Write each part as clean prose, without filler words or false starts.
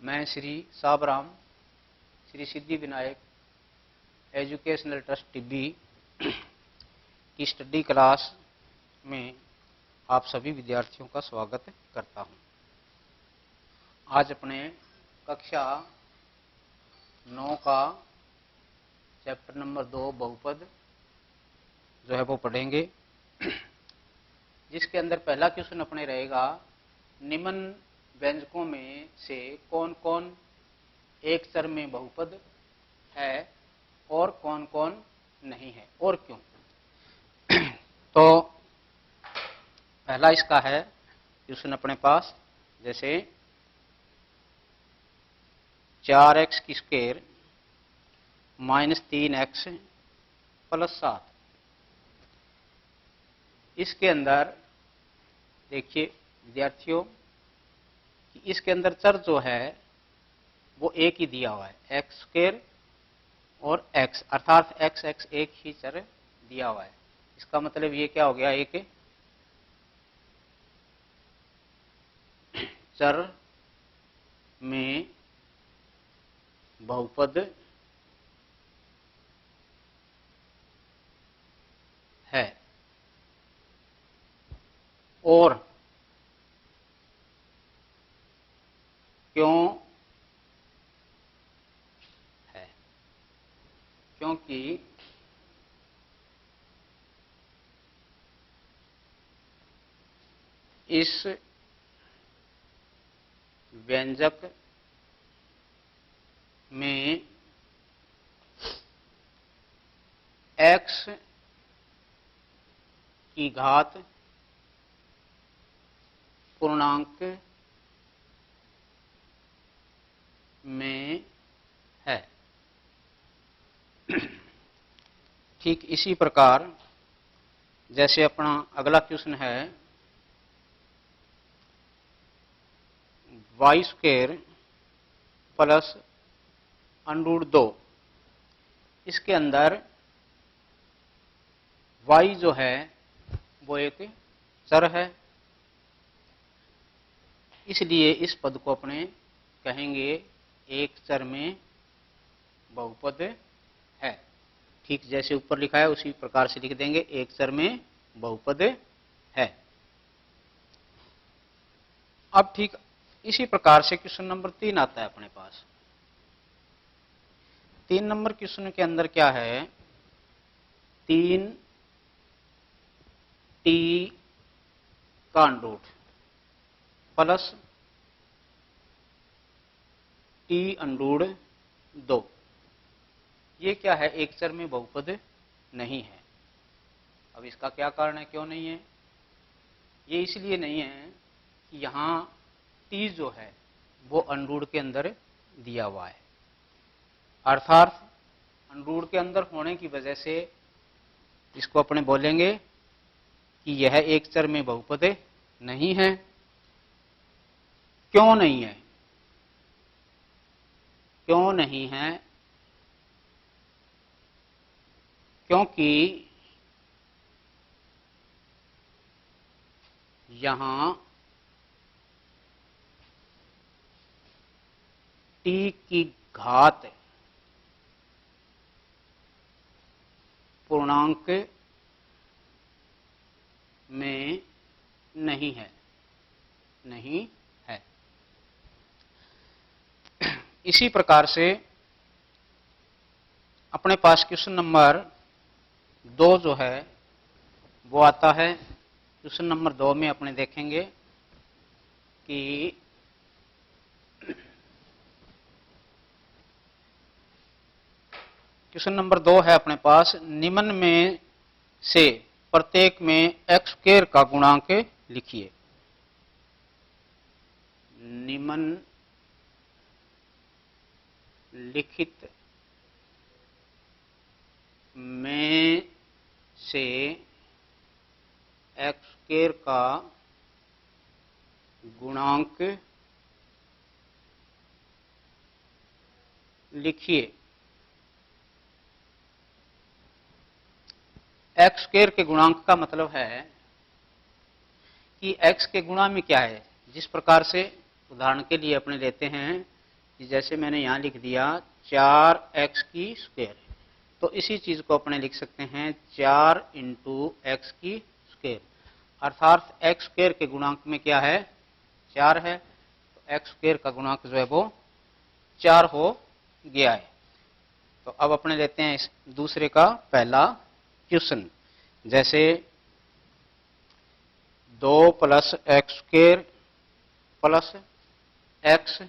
मैं Shri साबराम, Shri Siddhi Vinayak educational trust Tibbi की study class में आप सभी विद्यार्थियों का स्वागत करता हूं। आज अपने कक्षा 9 का चैप्टर नंबर 2 बहुपद जो है वो पढ़ेंगे, जिसके अंदर पहला क्वेश्चन अपने रहेगा, निम्न व्यंजकों में से कौन कौन एक चर में बहुपद है और कौन कौन नहीं है और क्यों। तो पहला इसका है क्वेश्चन अपने पास, जैसे 4x की स्क्वायर माइनस 3x प्लस 7। इसके अंदर देखिए विद्यार्थियों कि इसके अंदर चर जो है वो एक ही दिया हुआ है, एक्स स्क्वायर और x, अर्थात x एक ही चर दिया हुआ है। इसका मतलब ये क्या हो गया, एक चर में बहुपद है और क्यों है, क्योंकि इस व्यंजक में x की घात पूर्णांक में है। ठीक इसी प्रकार जैसे अपना अगला क्वेश्चन है y स्क्वायर प्लस √2। इसके अंदर y जो है वो एक चर है, इसलिए इस पद को अपने कहेंगे एक चर में बहुपद है। ठीक जैसे ऊपर लिखा है उसी प्रकार से लिख देंगे, एक चर में बहुपद है। अब ठीक इसी प्रकार से क्वेश्चन नंबर 3 आता है अपने पास। 3 नंबर क्वेश्चन के अंदर क्या है, 3t का अंडरूट प्लस t√2। ये क्या है, एक चर में बहुपद नहीं है। अब इसका क्या कारण है, क्यों नहीं है? ये इसलिए नहीं है कि यहाँ t जो है वो अंडरूट के अंदर दिया हुआ है, अर्थात अंडरूट के अंदर होने की वजह से इसको अपने बोलेंगे कि यह एक चर में बहुपद नहीं है। क्यों नहीं है, क्यों नहीं है? क्योंकि यहां t की घात पूर्णांक में नहीं है, नहीं है। इसी प्रकार से अपने पास क्वेश्चन नंबर 2 जो है वो आता है। क्वेश्चन नंबर 2 में अपने देखेंगे कि क्वेश्चन नंबर 2 है अपने पास, निम्न में से प्रत्येक में x स्क्वायर का गुणांक लिखिए। निम्न लिखित में से x स्क्वायर का गुणांक लिखिए। एक्स स्क्वायर के गुणांक का मतलब है कि x के गुणा में क्या है, जिस प्रकार से उदाहरण के लिए अपने लेते हैं कि जैसे मैंने यहाँ लिख दिया 4x की स्क्वायर, तो इसी चीज को अपने लिख सकते हैं 4 इंटू एक्स की स्क्वायर, अर्थात एक्स स्क्वायर के गुणांक में क्या है 4 है, तो एक्स स्क्वायर का गुणांक जो है वो 4 हो गया है। तो अब अपने लेते हैं इस दूसरे का पहला क्वेश्चन, जैसे 2 plus x square plus x,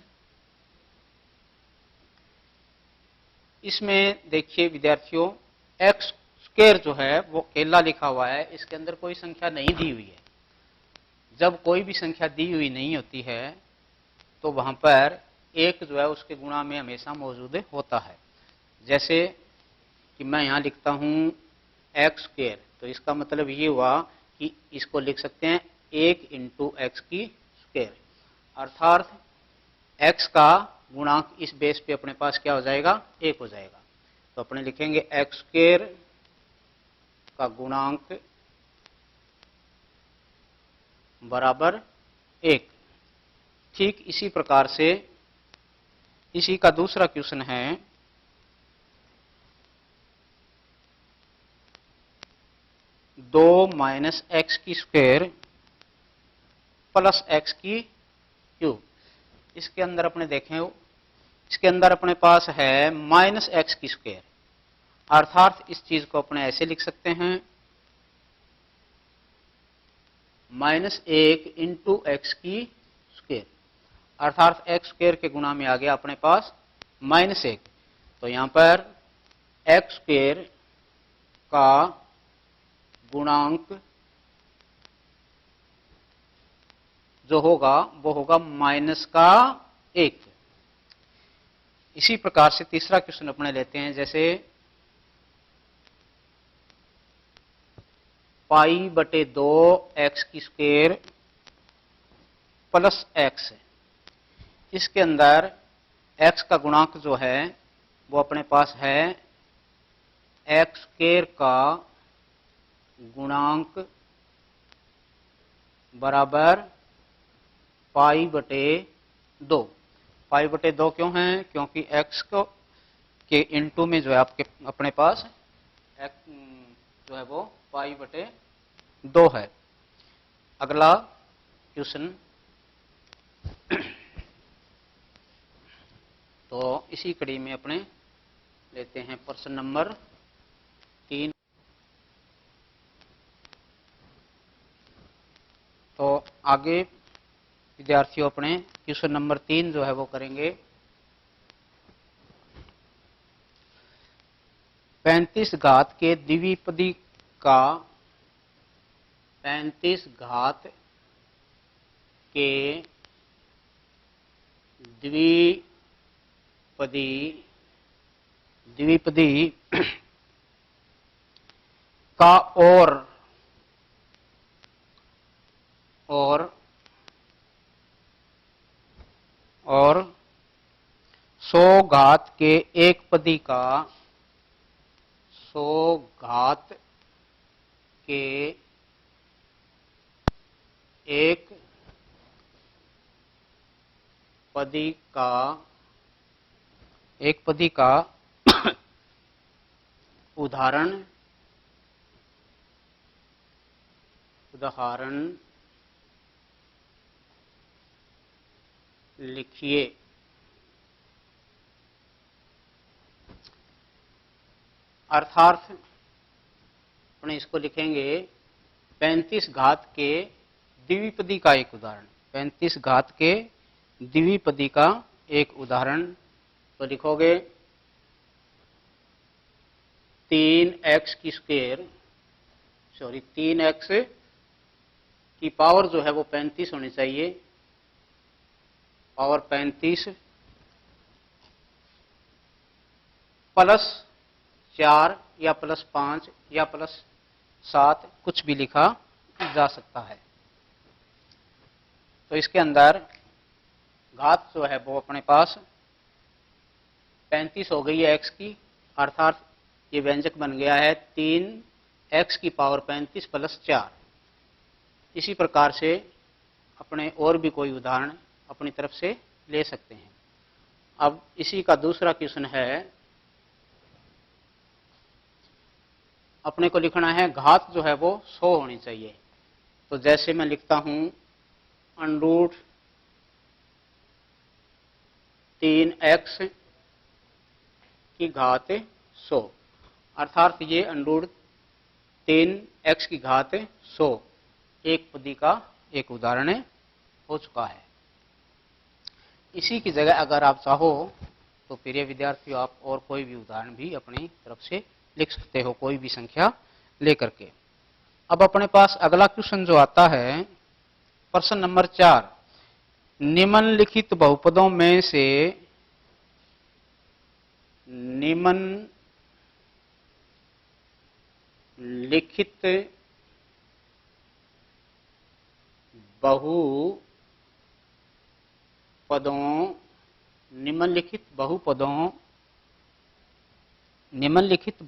इसमें देखिए विद्यार्थियों एक्स स्क्वायर जो है वो अकेला लिखा हुआ है, इसके अंदर कोई संख्या नहीं दी हुई है। जब कोई भी संख्या दी हुई नहीं होती है तो वहां पर एक जो है उसके गुणा में हमेशा मौजूद होता है। जैसे कि मैं यहां लिखता हूं एक्स स्क्वायर, तो इसका मतलब ये हुआ कि इसको लिख सकते हैं 1 इंटू एक्स की स्क्वायर, अर्थात एक्स का गुणांक इस बेस पे अपने पास क्या हो जाएगा 1 हो जाएगा। तो अपने लिखेंगे एक्स स्क्वायर का गुणांक बराबर 1। ठीक इसी प्रकार से इसी का दूसरा क्वेश्चन है 2 माइनस एक्स की स्क्वायर प्लस एक्स की क्यूब। इसके अंदर अपने देखें, इसके अंदर अपने पास है माइनस एक्स की स्क्वायर, अर्थात इस चीज को अपने ऐसे लिख सकते हैं -1 इंटू एक्स की स्क्वायर, अर्थात एक्स स्क्वायर के गुणा में आ गया अपने पास -1। तो यहां पर एक्स स्क्वायर का गुणांक जो होगा वो होगा -1। इसी प्रकार से तीसरा क्वेश्चन अपने लेते हैं, जैसे π/2 एक्स की स्क्वायर प्लस एक्स, इसके अंदर एक्स का गुणांक जो है वो अपने पास है एक्स स्क्वायर का गुणांक बराबर π/2। π/2 क्यों है, क्योंकि x को के इनटू में जो है आपके अपने पास x जो है वो π/2 है। अगला क्वेश्चन, तो इसी कड़ी में अपने लेते हैं प्रश्न नंबर 3। तो आगे विद्यार्थियों अपने क्वेश्चन नंबर 3 जो है वो करेंगे 35 घात के द्विपदी का 35 घात के द्विपदी का और 100 घात के एक पदी का 100 घात के एक पदी का उदाहरण लिखिए। अर्थात अपने इसको लिखेंगे 35 घात के द्विपदी का एक उदाहरण, 35 घात के द्विपदी का एक उदाहरण। तो लिखोगे 3x की स्क्वायर, 3x की पावर जो है वो 35 होनी चाहिए, पावर 35 प्लस 4 या प्लस 5 या प्लस 7 कुछ भी लिखा जा सकता है। तो इसके अंदर घात जो है वो अपने पास 35 हो गई है x की, अर्थात ये व्यंजक बन गया है 3x की पावर 35 प्लस 4। इसी प्रकार से अपने और भी कोई उदाहरण अपनी तरफ से ले सकते हैं। अब इसी का दूसरा क्वेश्चन है, अपने को लिखना है घात जो है वो 100 होनी चाहिए। तो जैसे मैं लिखता हूं √ 3x की घात 100, अर्थात ये √ 3x की घात 100 एक पदी का एक उदाहरण हो चुका है। इसी की जगह अगर आप चाहो तो प्रिय विद्यार्थियों आप और कोई भी उदाहरण भी अपनी तरफ से लिख सकते हो, कोई भी संख्या लेकर के। अब अपने पास अगला क्वेश्चन जो आता है प्रश्न नंबर 4, निम्नलिखित बहुपदों में से निम्नलिखित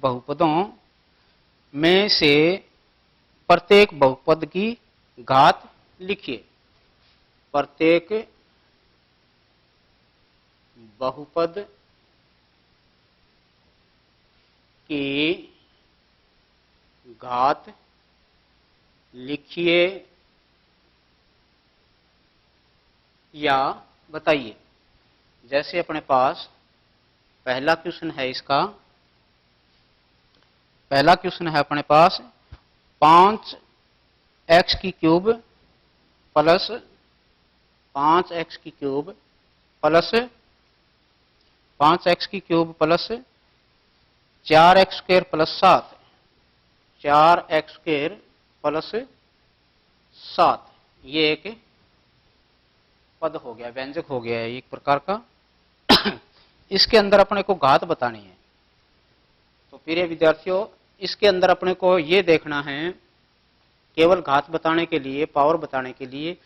बहुपदों में से प्रत्येक बहुपद की घात लिखिए। प्रत्येक बहुपद की घात लिखिए या बताइए। जैसे अपने पास पहला क्वेश्चन है, इसका पहला क्वेश्चन है अपने पास 5x की क्यूब प्लस 5x की क्यूब प्लस 5x की cube plus 4x square plus 7, 4x square plus 7, ये एक पद हो गया, व्यंजक हो गया है एक प्रकार का। इसके अंदर अपने को घात बतानी है। तो प्रिय विद्यार्थियों इसके अंदर अपने को ये देखना है, केवल घात बताने के लिए, पावर बताने के लिए,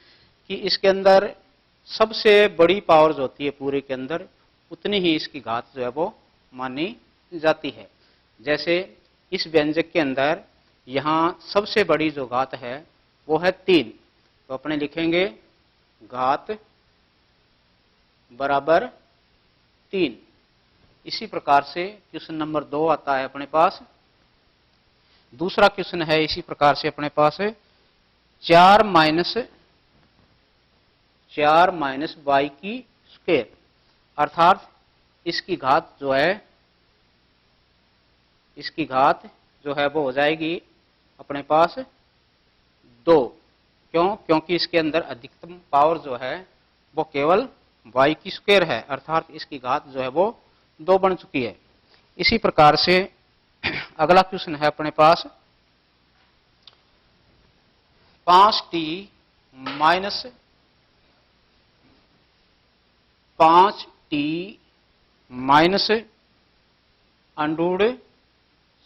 कि इसके अंदर सबसे बड़ी पावर जो होती है पूरे के अंदर उतनी ही इसकी घात जो है वो मानी जाती है। जैसे इस व्यंजक के अंदर यहां सबसे बड़ी जो घात है वो है 3, तो अपने लिखेंगे घात बराबर 3। इसी प्रकार से क्वेश्चन नंबर 2 आता है अपने पास। दूसरा क्वेश्चन है इसी प्रकार से अपने पास है 4 माइनस y की स्क्वायर, अर्थात इसकी घात जो है वो हो जाएगी अपने पास 2। क्यों? क्योंकि इसके अंदर अधिकतम पावर जो है वो केवल y की स्क्वायर है, अर्थात इसकी घात जो है वो 2 बन चुकी है। इसी प्रकार से अगला क्वेश्चन है अपने पास 5t माइनस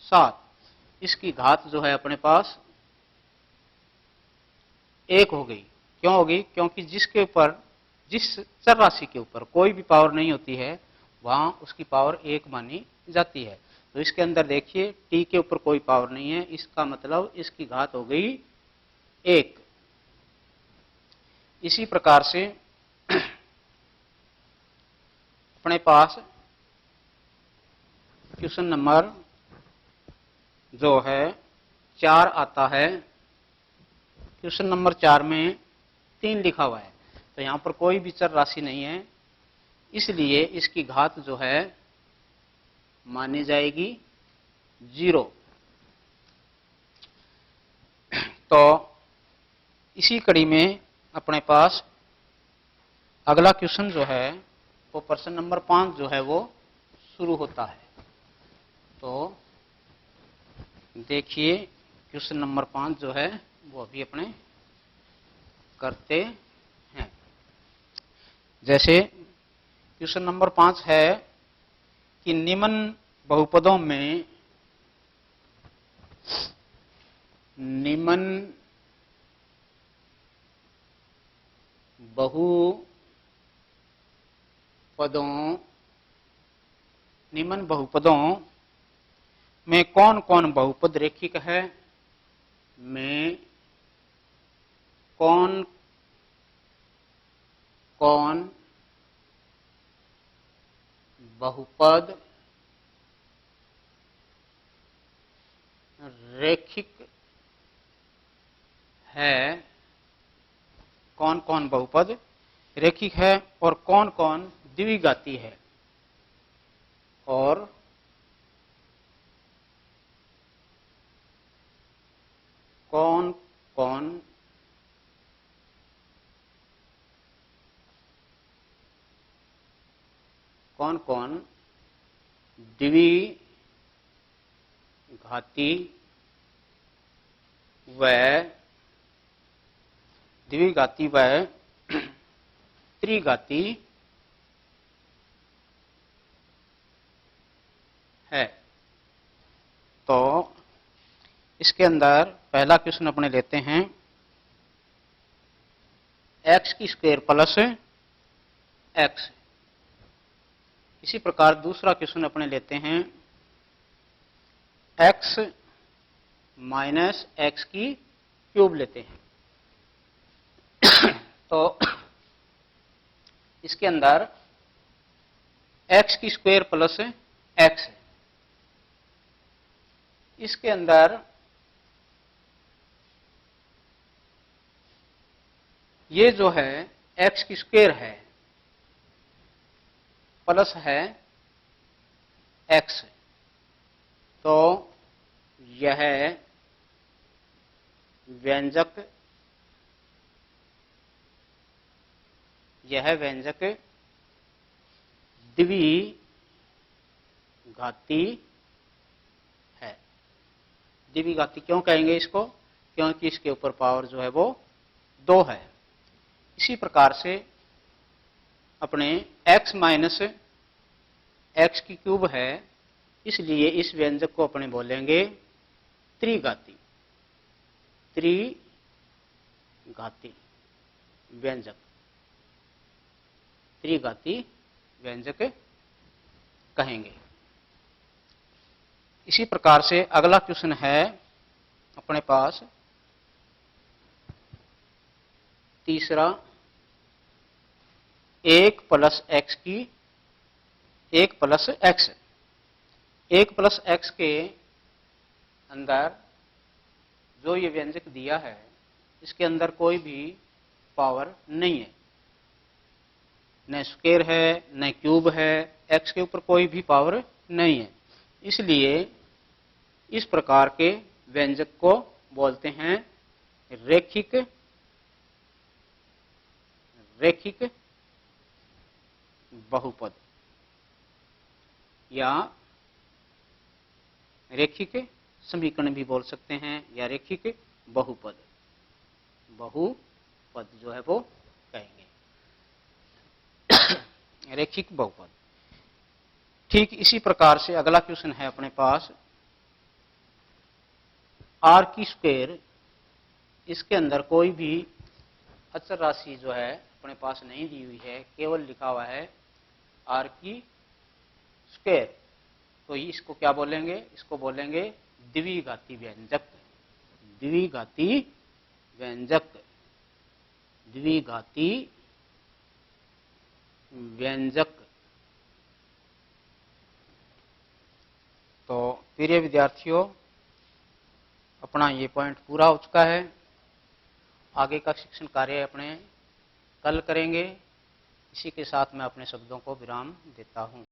7, इसकी घात जो है अपने पास 1 हो गई। क्यों होगी? क्योंकि जिसके ऊपर, जिस चर राशि के ऊपर कोई भी पावर नहीं होती है वहां उसकी पावर 1 मानी जाती है। तो इसके अंदर देखिए t के ऊपर कोई पावर नहीं है, इसका मतलब इसकी घात हो गई 1। इसी प्रकार से अपने पास क्वेश्चन नंबर जो है 4 आता है। क्वेश्चन नंबर 4 में 3 लिखा हुआ है, तो यहां पर कोई भी चर राशि नहीं है, इसलिए इसकी घात जो है मानी जाएगी 0। तो इसी कड़ी में अपने पास अगला क्वेश्चन जो है वो प्रश्न नंबर 5 जो है वो शुरू होता है। तो देखिए क्वेश्चन नंबर 5 जो है वो अभी अपने करते हैं। जैसे क्वेश्चन नंबर 5 है कि निम्न बहुपदों में निम्न बहुपदों में कौन कौन बहुपद रेखिक है, में कौन कौन बहुपद रेखिक है, कौन कौन बहुपद रेखिक है और कौन कौन द्विघाती है, और कौन कौन कौन कौन द्विघाती व त्रिघाती है। तो इसके अंदर पहला क्वेश्चन अपने लेते हैं एक्स की स्क्वायर प्लस एक्स। इसी प्रकार दूसरा क्वेश्चन अपने लेते हैं एक्स माइनस एक्स की क्यूब लेते हैं। तो इसके अंदर एक्स की स्क्वायर प्लस एक्स है। इसके अंदर ये जो है एक्स की स्क्वायर है प्लस है एक्स, तो यह व्यंजक द्विघाती है। द्विघाती क्यों कहेंगे इसको? क्योंकि इसके ऊपर पावर जो है वो 2 है। इसी प्रकार से अपने x माइनस एक्स की क्यूब है, इसलिए इस व्यंजक को अपने बोलेंगे त्रिघाती व्यंजक, त्रिघाती व्यंजक कहेंगे। इसी प्रकार से अगला क्वेश्चन है अपने पास तीसरा, 1 प्लस एक्स के अंदर जो ये व्यंजक दिया है इसके अंदर कोई भी पावर नहीं है, न स्क्वायर है न क्यूब है, एक्स के ऊपर कोई भी पावर नहीं है। इसलिए इस प्रकार के व्यंजक को बोलते हैं रेखिक बहुपद या रेखिक समीकरण भी बोल सकते हैं, या रेखिक बहुपद जो है वो कहेंगे रेखिक बहुपद। ठीक इसी प्रकार से अगला क्वेश्चन है अपने पास आर की स्क्वायर। इसके अंदर कोई भी अचर राशि जो है अपने पास नहीं दी हुई है, केवल लिखा हुआ है आर की स्क्वायर। तो इसको क्या बोलेंगे? इसको बोलेंगे द्विघाती व्यंजक। तो प्रिय विद्यार्थियों, अपना ये पॉइंट पूरा हो चुका है। आगे का शिक्षण कार्य अपने कल करेंगे। इसी के साथ मैं अपने शब्दों को विराम देता हूं।